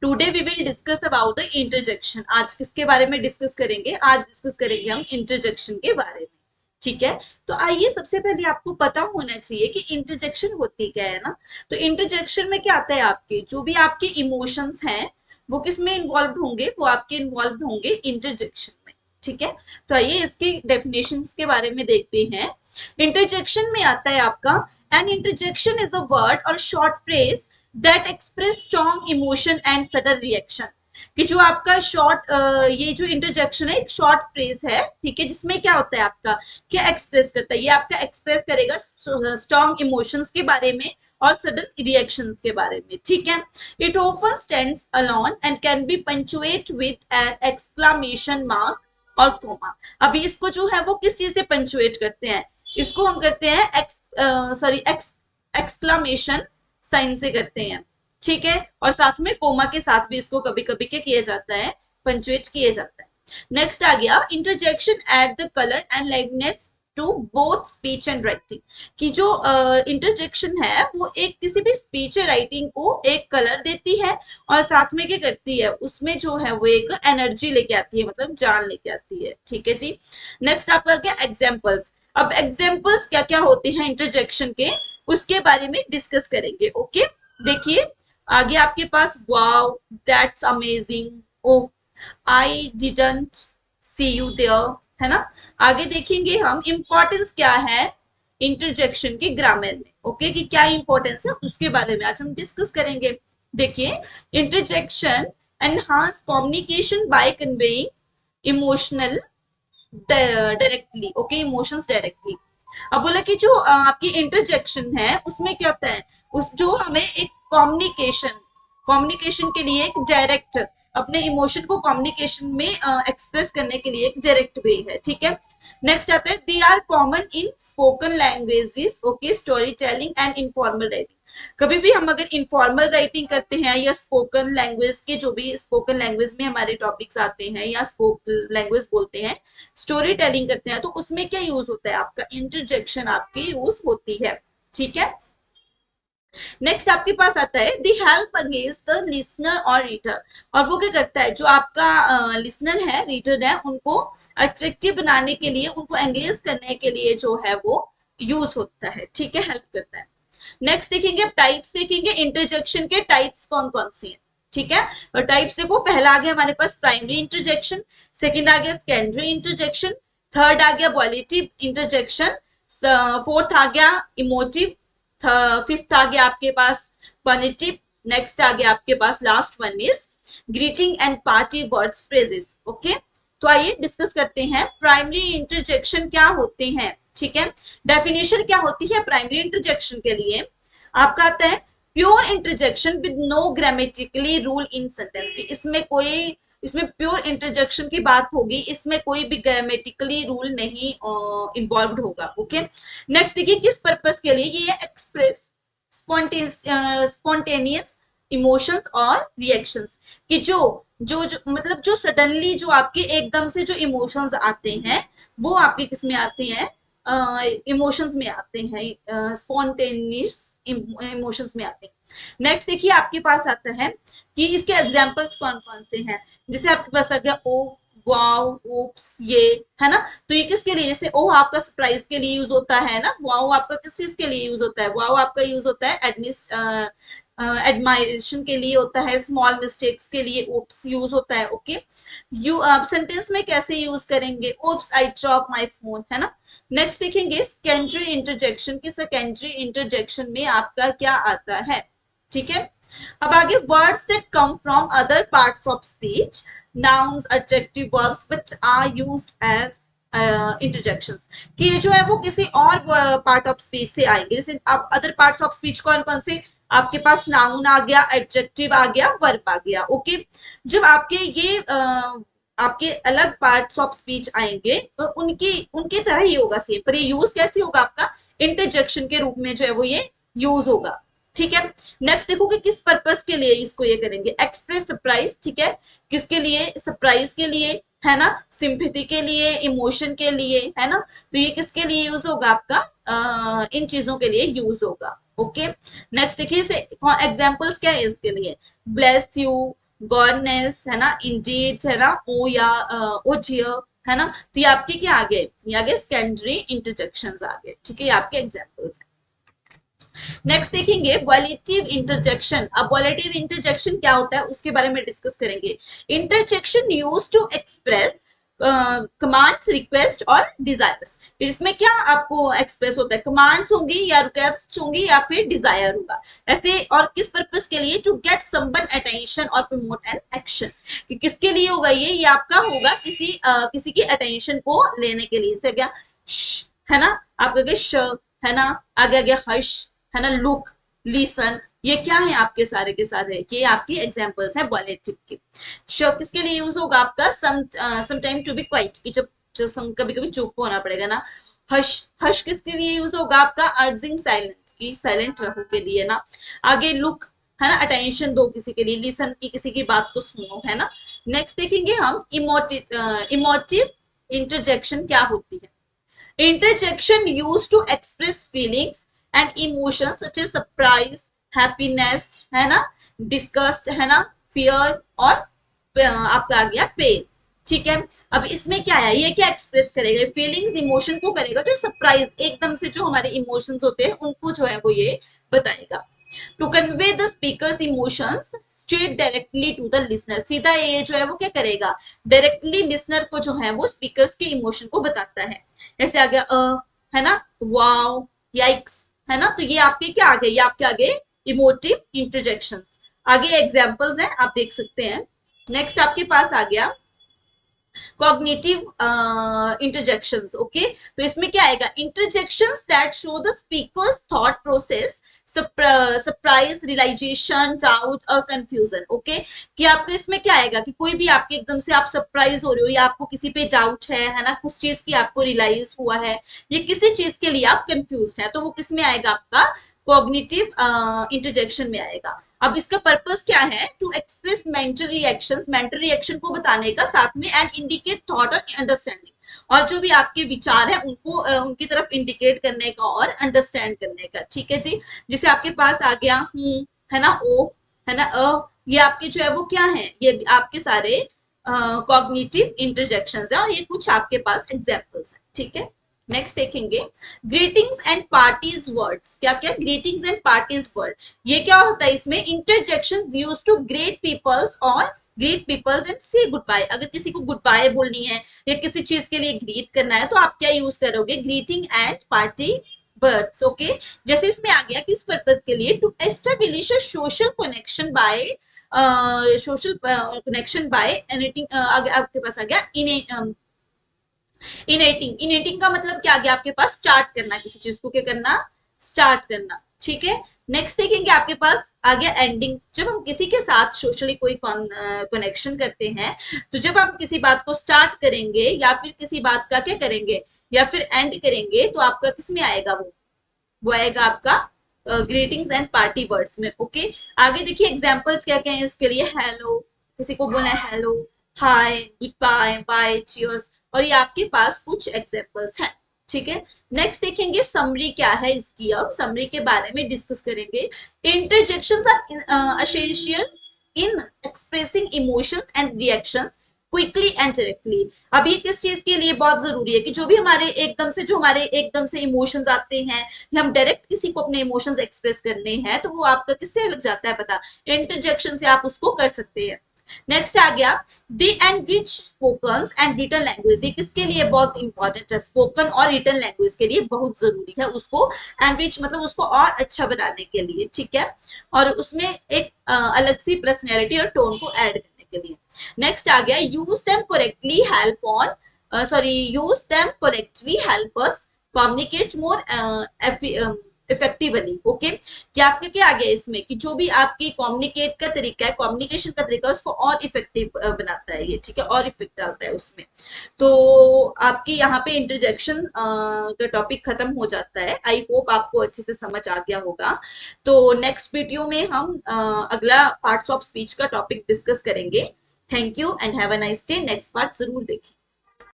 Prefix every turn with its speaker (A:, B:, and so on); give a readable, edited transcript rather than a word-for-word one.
A: Today we will discuss about the interjection. आज किसके बारे में डिस्कस करेंगे? आज डिस्कस करेंगे हम इंटरजेक्शन के बारे में। ठीक है, तो आइए सबसे पहले आपको पता होना चाहिए कि इंटरजेक्शन होती क्या है ना। तो इंटरजेक्शन में क्या आता है, आपके जो भी आपके इमोशंस हैं वो किस में इन्वॉल्व होंगे? वो आपके इन्वॉल्व होंगे इंटरजेक्शन में। ठीक है, तो आइए इसकी डेफिनेशंस के बारे में देखते हैं। इंटरजेक्शन में आता है आपका, an interjection is a word और short phrase that express strong emotion and sudden reaction. कि जो आपका शॉर्ट ये जो इंटरजेक्शन है एक शॉर्ट फ्रेज है, ठीक है, जिसमें क्या होता है आपका, क्या एक्सप्रेस करता है, ये आपका एक्सप्रेस करेगा स्ट्रॉन्ग इमोशंस के बारे में और सडन रिएक्शंस के बारे में। ठीक है, it often stands alone and can be punctuate with an exclamation mark और कोमा। अभी इसको जो है वो किस चीज से पंचुएट करते हैं? इसको हम करते हैं एक्सक्लामेशन साइन से करते हैं। ठीक है, और साथ में कोमा के साथ भी इसको कभी कभी क्या किया जाता है, पंचुएट किया जाता है। नेक्स्ट आ गया, interjection add the colour and liveness to both speech and writing. कि जो इंटरजेक्शन है वो एक किसी भी स्पीच या राइटिंग को एक कलर देती है और साथ में क्या करती है, उसमें जो है वो एक एनर्जी लेके आती है, मतलब जान लेके आती है। ठीक है जी। नेक्स्ट आपका क्या, एग्जाम्पल्स। अब एग्जाम्पल्स क्या क्या होते हैं इंटरजेक्शन के, उसके बारे में डिस्कस करेंगे। ओके, देखिए आगे आपके पास, wow, that's amazing, oh, I didn't see you there, है ना। आगे देखेंगे हम इंपॉर्टेंस क्या है इंटरजेक्शन के ग्रामर में। ओके, कि क्या इंपॉर्टेंस है उसके बारे में आज हम डिस्कस करेंगे। देखिए, interjection enhance communication bye conveying emotional directly. Okay, emotions directly. अब बोला कि जो आपकी इंटरजेक्शन है उसमें क्या होता है, उस जो हमें एक कम्युनिकेशन कम्युनिकेशन के लिए एक डायरेक्ट अपने इमोशन को कम्युनिकेशन में एक्सप्रेस करने के लिए एक डायरेक्ट वे है। ठीक है, नेक्स्ट आता है, they are common in spoken languages, okay, story telling and informal writing. कभी भी हम अगर इनफॉर्मल राइटिंग करते हैं या स्पोकन लैंग्वेज के जो भी स्पोकन लैंग्वेज में हमारे टॉपिक्स आते हैं या स्पोकन लैंग्वेज बोलते हैं, स्टोरी टेलिंग करते हैं, तो उसमें क्या यूज होता है, आपका इंटरजेक्शन आपकी यूज होती है। ठीक है, नेक्स्ट आपके पास आता है, दी हेल्प अगेंस्ट द लिसनर और रीडर। और वो क्या करता है, जो आपका लिसनर है, रीडर है, उनको अट्रैक्टिव बनाने के लिए, उनको एंगेज करने के लिए जो है वो यूज होता है। ठीक है, हेल्प करता है। नेक्स्ट देखेंगे, अब टाइप्स देखेंगे, इंटरजेक्शन के टाइप्स कौन कौन से हैं। ठीक है, और टाइप्स देखो, पहला आ गया हमारे पास प्राइमरी इंटरजेक्शन, सेकंड आ गया सेकेंडरी इंटरजेक्शन, थर्ड आ गया वॉलेटिव इंटरजेक्शन, फोर्थ आ गया इमोटिव, फिफ्थ आ गया आपके पास पॉजिटिव, नेक्स्ट आ गया आपके पास last one is greeting and party words phrases. Okay, तो आइए डिस्कस करते हैं प्राइमरी इंटरजेक्शन क्या होते हैं। ठीक है, डेफिनेशन क्या होती है प्राइमरी इंटरजेक्शन के लिए, आपका आता है, pure interjection with no grammatically rule in sentence. इसमें प्योर इंटरजेक्शन की बात होगी, इसमें कोई भी ग्रामेटिकली रूल नहीं इन्वॉल्व होगा। ओके, नेक्स्ट देखिए, किस पर्पस के लिए ये एक्सप्रेस स्पॉन्टेनियस इमोशंस और रिएक्शंस। कि जो मतलब जो सडनली जो आपके एकदम से जो इमोशंस आते हैं वो आपके किस में आते हैं, इमोशंस में आते हैं, स्पॉन्टेनियस इमोशंस में आते हैं। नेक्स्ट देखिए आपके पास आता है कि इसके एग्जाम्पल्स कौन कौन से हैं। जैसे आपके पास आ गया, ओ, वाओ, ओप्स, ये, है ना। तो ये किसके लिए, जैसे ओ आपका सरप्राइज के लिए यूज होता है ना, वाओ आपका किस चीज के लिए यूज होता है, वाओ आपका यूज होता है एडमायरेशन के लिए होता है, स्मॉल मिस्टेक्स के लिए ओप्स यूज होता है। ओके, यू सेंटेंस में कैसे यूज करेंगे, oops I drop my phone, है ना। नेक्स्ट देखेंगे सेकेंडरी इंटरजेक्शन की, सेकेंडरी इंटरजेक्शन में आपका क्या आता है। ठीक है, अब आगे, words that come from other parts of speech, nouns, adjective, verbs, but are used as interjections। कि ये जो है वो किसी और पार्ट ऑफ स्पीच से आएंगे। जैसे आप अदर पार्ट्स ऑफ स्पीच कौन कौन से, आपके पास नाउन आ गया, एडजेक्टिव आ गया, वर्ब आ गया। ओके, जब आपके ये आपके अलग पार्ट्स ऑफ स्पीच आएंगे तो उनकी तरह ही होगा सेम, पर ये यूज कैसे होगा, आपका इंटरजेक्शन के रूप में जो है वो ये यूज होगा। ठीक है, नेक्स्ट देखो कि किस पर्पस के लिए इसको ये करेंगे, एक्सप्रेस सरप्राइज। ठीक है, किसके लिए, सरप्राइज के लिए, है ना, सिंपैथी के लिए, इमोशन के लिए, है ना। तो ये किसके लिए यूज होगा, आपका इन चीजों के लिए यूज होगा। ओके, नेक्स्ट देखिए एग्जांपल्स क्या है इसके लिए, ब्लेस यू, गॉडनेस है ना, इंडीड है ना, ओ या ओ डियर है ना। तो ये आपके क्या आ गए, ये आगे सेकेंडरी इंटरजेक्शंस आ गए, ठीक है, ये आपके एग्जांपल्स हैं। नेक्स्ट देखेंगे वॉलेटिव इंटरजेक्शन। अब वॉलेटिव इंटरजेक्शन क्या होता है उसके बारे में डिस्कस करेंगे। Interjection use to express commands, request और डिजायर्स। इसमें क्या आपको एक्सप्रेस होता है, कमांड्स होंगी या रिक्वेस्ट होंगी या फिर डिजायर होगा। ऐसे और किस पर्पस के लिए, टू गेट समवन अटेंशन और प्रमोट एन एक्शन। कि किसके लिए होगा ये आपका होगा किसी की अटेंशन को लेने के लिए। जैसे क्या है ना, आपका क्या श है ना, आगे आगे हर्ष है ना, लुक, लिसन, ये क्या है आपके सारे के सारे, ये आपकी एग्जांपल्स हैं वॉलेटिव की। शो किसके लिए यूज होगा आपका, some time to be quiet, कि जब जो कभी कभी चुप होना पड़ेगा ना। हर्ष, हर्ष किसके लिए यूज होगा आपका, अर्जिंग साइलेंट, की साइलेंट रहो के लिए ना। आगे लुक है ना, अटेंशन दो किसी के लिए, लिसन की किसी की बात को सुनो है ना। नेक्स्ट देखेंगे हम इमोटिव इंटरजेक्शन क्या होती है। Interjection used to express feelings and emotions such as surprise, happiness है ना, disgust है ना, fear और आपका आ गया pain। ठीक है, अब इसमें क्या है, ये क्या एक्सप्रेस करेगा, फीलिंग्स इमोशन को करेगा, जो सरप्राइज एकदम से जो हमारे इमोशंस होते हैं उनको जो है वो ये बताएगा। To convey the speaker's emotions straight directly to the listener, सीधा ये जो है वो क्या करेगा, डायरेक्टली लिसनर को जो है वो स्पीकर्स के इमोशन को बताता है। ऐसे आ गया है ना, वाओ, याइक्स है ना। तो ये आपके क्या आ गए, ये आपके आगे इमोटिव इंटरजेक्शंस। आगे एग्जांपल्स हैं आप देख सकते हैं। नेक्स्ट आपके पास आ गया कॉग्निटिव इंटरजेक्शंस। ओके, तो इसमें क्या आएगा, interjections that show the speaker's thought process, surprise, realisation, doubt और कंफ्यूजन। ओके, कि आपको इसमें क्या आएगा कि कोई भी आपके एकदम से आप सरप्राइज हो रहे हो या आपको किसी पे डाउट है ना, कुछ चीज की आपको रियलाइज हुआ है, ये किसी चीज के लिए आप कंफ्यूज है, तो वो किस में आएगा, आपका कॉग्निटिव इंटरजेक्शन में आएगा। अब इसका पर्पस क्या है, to express mental reactions, mental reaction को बताने का, साथ में एंड इंडिकेट थॉट और अंडरस्टैंडिंग, और जो भी आपके विचार है उनको उनकी तरफ इंडिकेट करने का और अंडरस्टैंड करने का। ठीक है जी, जैसे आपके पास आ गया हूँ है ना, ओ है ना, ये आपके जो है वो क्या है, ये आपके सारे कॉग्निटिव इंटरजेक्शंस है और ये कुछ आपके पास एग्जांपल्स है। ठीक है, नेक्स्ट देखेंगे ग्रीटिंग्स एंड पार्टीज वर्ड्स। क्या क्या, ग्रीटिंग्स एंड पार्टीज वर्ड, ये क्या होता है, इसमें interjection use to great peoples और greet peoples and say goodbye. अगर किसी को गुड बाय बोलनी है या किसी चीज के लिए ग्रीट करना है तो आप क्या यूज करोगे, greeting and party words. Okay, जैसे इसमें आ गया किस पर्पज के लिए, to establish a social connection by social connection by anything. आपके पास आ गया इनेटिंग। इनेटिंग का मतलब क्या आ गया आपके पास, स्टार्ट करना, किसी चीज को क्या करना, स्टार्ट करना। ठीक है, नेक्स्ट देखेंगे आपके पास आ गया एंडिंग। जब हम किसी के साथ सोशली कोई कनेक्शन करते हैं तो जब हम किसी बात को स्टार्ट करेंगे या फिर किसी बात का क्या करेंगे या फिर एंड करेंगे तो आपका किस में आएगा, वो आएगा आपका ग्रीटिंग्स एंड पार्टी वर्ड्स में। ओके, आगे देखिए एग्जांपल्स क्या क्या है इसके लिए। हेलो, किसी को बोलना है हेलो, हाय, गुड बाय, बाय, चीयर्स, और ये आपके पास कुछ एग्जांपल्स हैं। ठीक है, नेक्स्ट देखेंगे समरी क्या है इसकी। अब समरी के बारे में डिस्कस करेंगे। Interjections are essential in expressing emotions and reactions quickly and directly. अब ये किस चीज के लिए बहुत जरूरी है कि जो भी हमारे एकदम से इमोशंस आते हैं या हम डायरेक्ट किसी को अपने इमोशंस एक्सप्रेस करने हैं तो वो आपका किससे लग जाता है पता, इंटरजेक्शन से आप उसको कर सकते हैं। नेक्स्ट आ गया they enrich spoken and written language. ये किसके लिए बहुत इंपॉर्टेंट है, स्पोकन और रिटन लैंग्वेज के लिए बहुत जरूरी है उसको एनरिच, मतलब उसको और अच्छा बनाने के लिए। ठीक है, और उसमें एक अलग सी पर्सनैलिटी और टोन को ऐड करने के लिए। नेक्स्ट आ गया use them correctly help on use them correctly help us communicate more effectively. Okay, क्या आपके क्या आ गया इसमें कि जो भी आपकी कम्युनिकेट का तरीका है, कम्युनिकेशन का तरीका है, उसको और इफेक्टिव बनाता है ये। ठीक है, और इफेक्ट डालता है उसमें। तो आपकी यहाँ पे इंटरजेक्शन का टॉपिक खत्म हो जाता है। आई होप आपको अच्छे से समझ आ गया होगा। तो नेक्स्ट वीडियो में हम अगला पार्ट्स ऑफ स्पीच का टॉपिक डिस्कस करेंगे। Thank you and have a nice day. Next part जरूर देखें।